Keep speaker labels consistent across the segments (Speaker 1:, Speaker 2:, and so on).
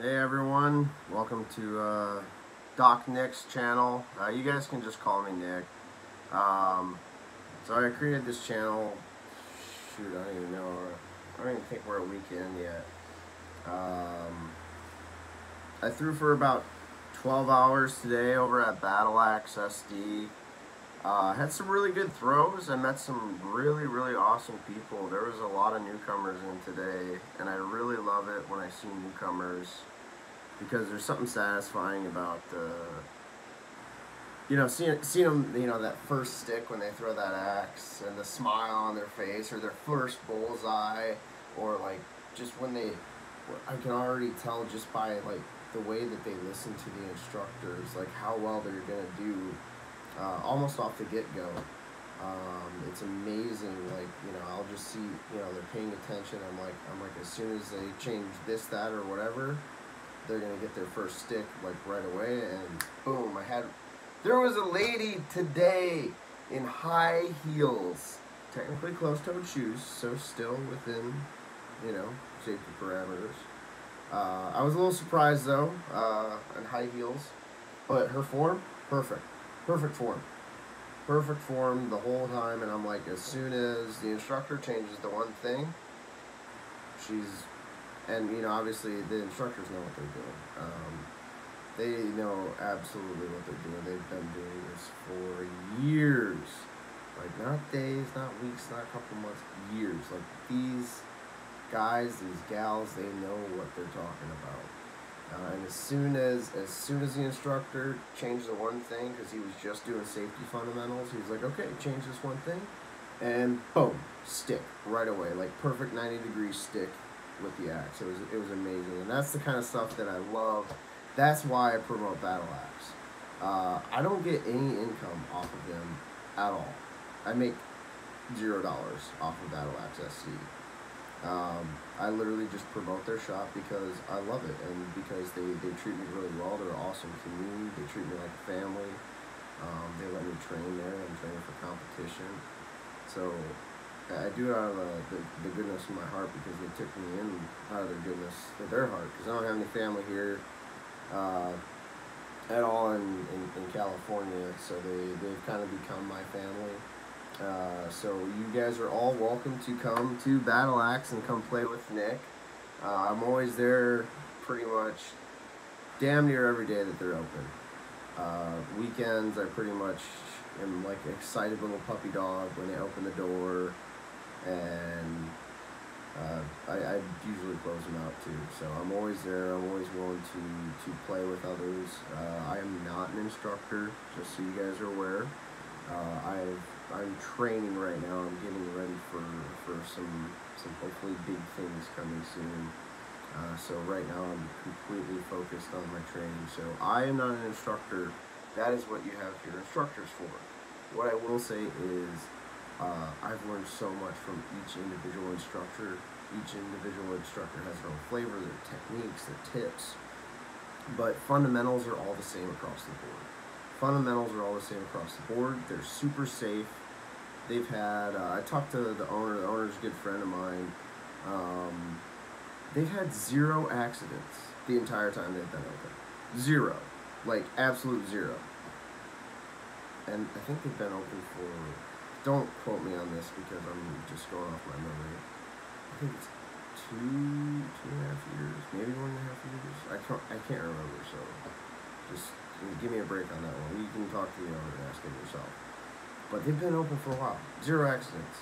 Speaker 1: Hey everyone, welcome to Doc Nick's channel. You guys can just call me Nick. Um, so I created this channel. Shoot, I don't even know. I don't even think we're a week in yet. I threw for about 12 hours today over at Battle Axe SD. Had some really good throws. I met some really awesome people. There was a lot of newcomers in today, and I really love it when I see newcomers because there's something satisfying about seeing them, that first stick when they throw that axe and the smile on their face, or their first bullseye, or like just when they, I can already tell just by like the way that they listen to the instructors, like how well they're gonna do, almost off the get-go. It's amazing. Like, I'll just see, they're paying attention. I'm like, as soon as they change this, that, or whatever, they're gonna get their first stick like right away, and boom! There was a lady today in high heels, technically closed-toed shoes, so still within, safety parameters. I was a little surprised though, in high heels, but her form, perfect form. Perfect form the whole time, and I'm like, as soon as the instructor changes the one thing, she's, and obviously the instructors know what they're doing. They know absolutely what they're doing. They've been doing this for years, like not days, not weeks, not a couple months, years. Like these guys, these gals, they know what they're talking about. And as soon as the instructor changed the one thing, because he was just doing safety fundamentals, he was like, okay, change this one thing, and boom, stick right away, like perfect 90-degree stick with the axe. It was amazing, and that's the kind of stuff that I love. That's why I promote Battle Axe. I don't get any income off of them at all. I make $0 off of Battle Axe SC. I literally just promote their shop because I love it, and because they treat me really well. They're awesome to me. They treat me like a family. They let me train there and train for competition. So I do it out of the goodness of my heart, because they took me in out of their goodness of their heart, because I don't have any family here at all in California, so they've kind of become my family. So you guys are all welcome to come to Battle Axe and come play with Nick. I'm always there pretty much damn near every day that they're open. Weekends I pretty much am like an excited little puppy dog when they open the door, and I usually close them out too. So I'm always there. I'm always willing to play with others. I am not an instructor, just so you guys are aware. I'm training right now. I'm getting ready for some hopefully big things coming soon. So right now I'm completely focused on my training. So I am not an instructor. That is what you have your instructors for. What I will say is, I've learned so much from each individual instructor. Each individual instructor has their own flavor, their techniques, their tips. But fundamentals are all the same across the board. Fundamentals are all the same across the board. They're super safe. They've had, I talked to the owner's a good friend of mine. They've had 0 accidents the entire time they've been open. 0. Like, absolute 0. And I think they've been open for, don't quote me on this because I'm just going off my memory. I think it's 2.5 years, maybe 1.5 years. I can't remember, so just give me a break on that one. You can talk to the owner and ask him yourself. But they've been open for a while. 0 accidents.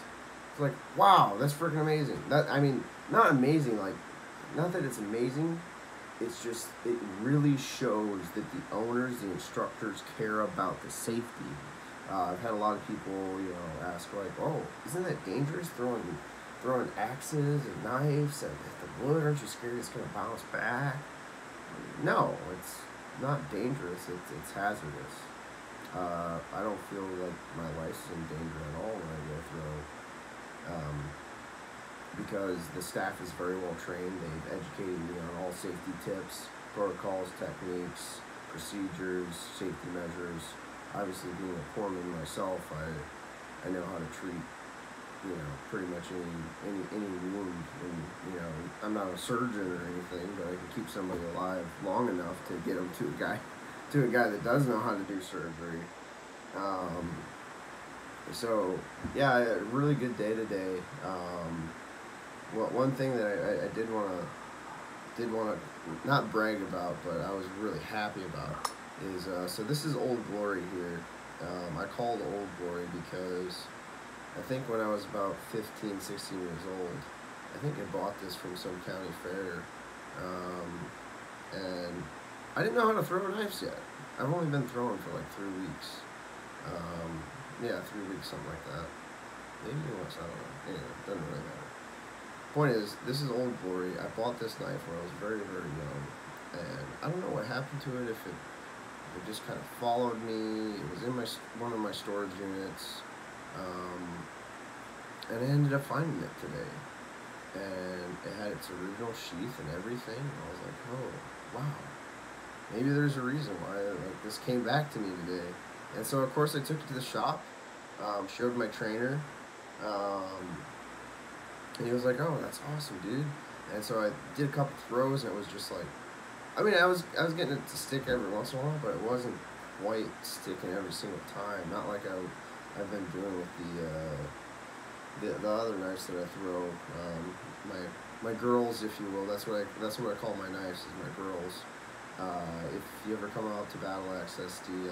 Speaker 1: It's like, wow, that's freaking amazing. Not amazing, like, not that it's amazing, it's just, it really shows that the owners, the instructors care about the safety. I've had a lot of people, ask like, oh, isn't that dangerous throwing axes and knives at the wood? Aren't you scared it's going to bounce back? No, it's not dangerous, it's hazardous. I don't feel like my life's in danger at all when I go through, because the staff is very well trained. They've educated me on all safety tips, protocols, techniques, procedures, safety measures. Obviously, being a corpsman myself, I know how to treat, pretty much any wound. And, not a surgeon or anything, but I can keep somebody alive long enough to get them to a guy that does know how to do surgery. So yeah, a really good day today. Well, one thing that I did want to not brag about, but I was really happy about is so this is Old Glory here. I called Old Glory because I think when I was about 15, 16 years old, I think I bought this from some county fair, and I didn't know how to throw knives yet. I've only been throwing for like 3 weeks. Yeah, 3 weeks, something like that. Maybe less, I don't know. Anyway, doesn't really matter. Point is, this is Old Glory. I bought this knife when I was very, very young, and I don't know what happened to it. If it just kind of followed me. It was in one of my storage units, and I ended up finding it today, and it had its original sheath and everything. And I was like, oh wow, maybe there's a reason why like this came back to me today. And so of course I took it to the shop, showed my trainer, and he was like, oh, that's awesome, dude. And so I did a couple throws, and it was just like, I mean, I was getting it to stick every once in a while, but it wasn't quite sticking every single time. Not like I've been doing with the other knives that I throw. My girls, if you will. That's what I call my knives, is my girls. If you ever come out to Battle Axe SD,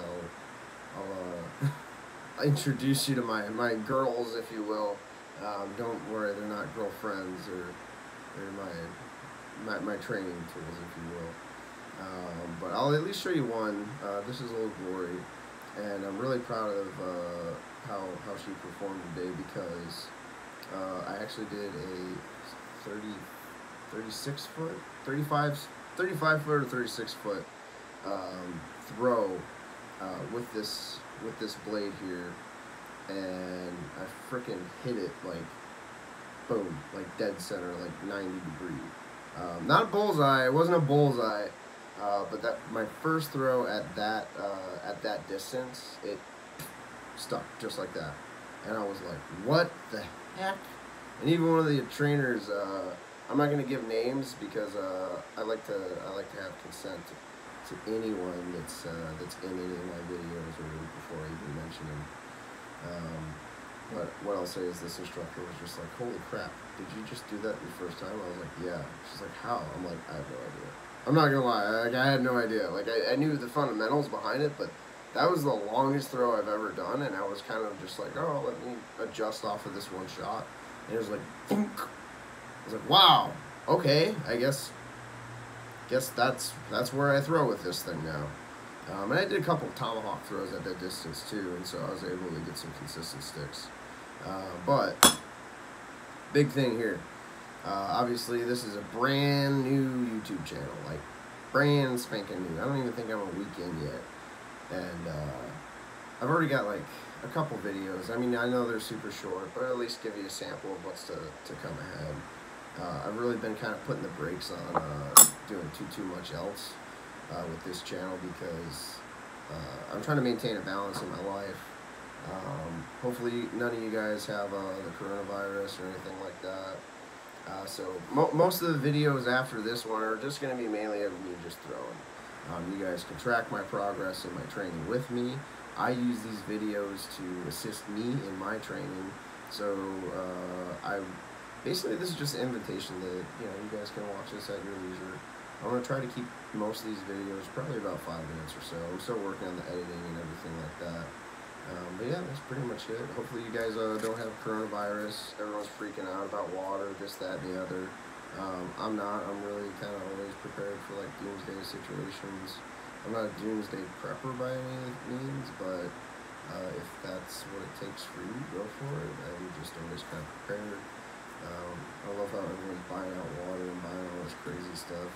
Speaker 1: I'll introduce you to my girls, if you will. Don't worry, they're not girlfriends, they're my training tools, if you will. But I'll at least show you one. This is Old Glory, and I'm really proud of how she performed today, because I actually did a 36 foot, 35 foot or 36 foot throw with this blade here, and I frickin' hit it like boom, like dead center, like 90 degree. Not a bullseye. It wasn't a bullseye, but that my first throw at that distance, it stuck just like that, and I was like, "What the heck?" And even one of the trainers, I'm not gonna give names because I like to have consent to anyone that's in any of my videos or before I even mention them. But what I'll say is this instructor was just like, holy crap, did you just do that the first time? I was like, yeah. She's like, how? I'm like, I have no idea. I'm not gonna lie, like, I had no idea. Like, I knew the fundamentals behind it, but that was the longest throw I've ever done, and I was kind of just like, oh, let me adjust off of this one shot. And it was like, thunk. I was like, wow, okay, I guess that's where I throw with this thing now. And I did a couple of tomahawk throws at that distance too, and so I was able to get some consistent sticks. But big thing here, obviously this is a brand new YouTube channel, like brand spanking new. I don't even think I'm a week in yet, and I've already got like a couple videos. I mean, I know they're super short, but at least give you a sample of what's to come ahead. I've really been kind of putting the brakes on doing too much else with this channel, because I'm trying to maintain a balance in my life. Hopefully none of you guys have the coronavirus or anything like that. So most of the videos after this one are just going to be mainly of me just throwing. You guys can track my progress in my training with me. I use these videos to assist me in my training. So basically this is just an invitation that you guys can watch this at your leisure. I'm going to try to keep most of these videos probably about 5 minutes or so. I'm still working on the editing and everything like that. But yeah, that's pretty much it. Hopefully you guys don't have coronavirus. Everyone's freaking out about water, this, that, and the other. I'm not. I'm really kind of always prepared for like doomsday situations. I'm not a doomsday prepper by any means, but if that's what it takes for you, go for it. I'm just always kind of prepared. I love how everyone's buying out water and buying all this crazy stuff.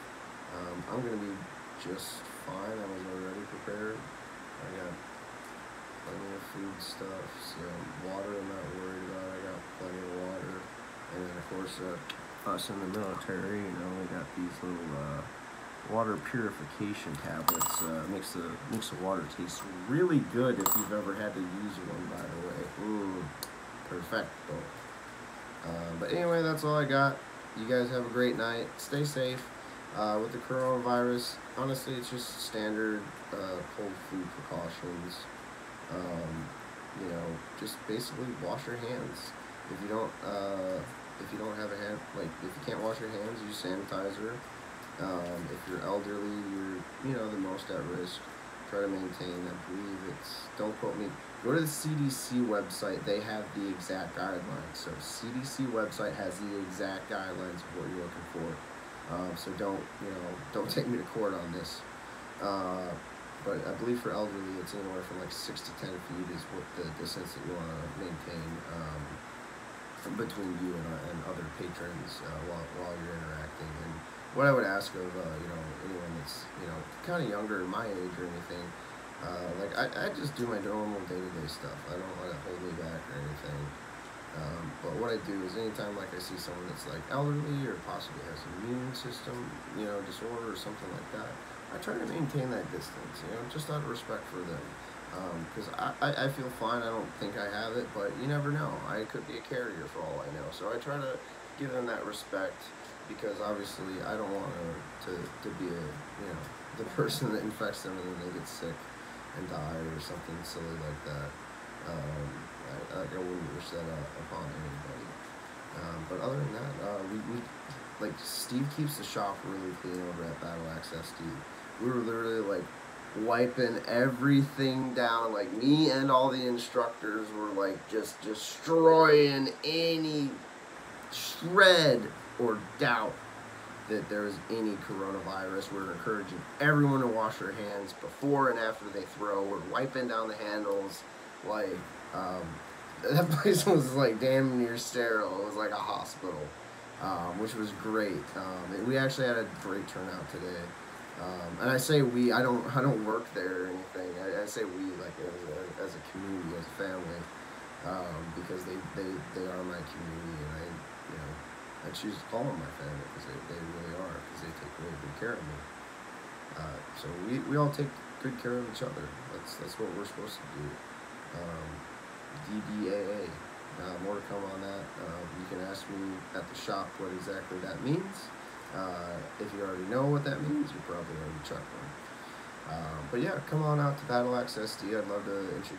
Speaker 1: I'm going to be just fine. I was already prepared. I got plenty of food stuff, so water I'm not worried about. I got plenty of water. And then of course, us in the military, we got these little water purification tablets. Makes the water taste really good if you've ever had to use one, by the way. Perfecto. But anyway, that's all I got. you guys have a great night. Stay safe. With the coronavirus, honestly, it's just standard cold food precautions. Um, just basically wash your hands. If you don't, if you don't have a hand, like if you can't wash your hands, use sanitizer. If you're elderly, you're the most at risk. Try to maintain. I believe it's. Don't quote me. Go to the CDC website. They have the exact guidelines. So CDC website has the exact guidelines of what you're looking for. So don't take me to court on this. But I believe for elderly, it's anywhere from like 6 to 10 feet is what the distance that you want to maintain from between you and other patrons while you're interacting. And what I would ask of anyone that's kind of younger, my age or anything, like I just do my normal day-to-day stuff. I don't let it hold me back or anything. But what I do is anytime like I see someone that's like elderly or possibly has an immune system, disorder or something like that, I try to maintain that distance, just out of respect for them. Because I feel fine. I don't think I have it, but you never know. I could be a carrier for all I know. So I try to give them that respect because obviously I don't want to be the person that infects them and then they get sick and die or something silly like that. I wouldn't wish that upon anybody. But other than that, we like Steve keeps the shop really clean over at Battle Axe SD. We were literally like wiping everything down. Like me and all the instructors were like just destroying any shred or doubt that there was any coronavirus. We're encouraging everyone to wash their hands before and after they throw. We're wiping down the handles. Like, that place was like damn near sterile. It was like a hospital, which was great. We actually had a great turnout today. And I say we, I don't work there or anything. I say we like as a community, as a family, because they are my community, and I choose to call them my family because they really are, because they take really good care of me. So we all take good care of each other. That's what we're supposed to do. DDAA. More to come on that. You can ask me at the shop what exactly that means. If you already know what that means, you're probably already chuckling. But yeah, come on out to Battle Axe SD. I'd love to introduce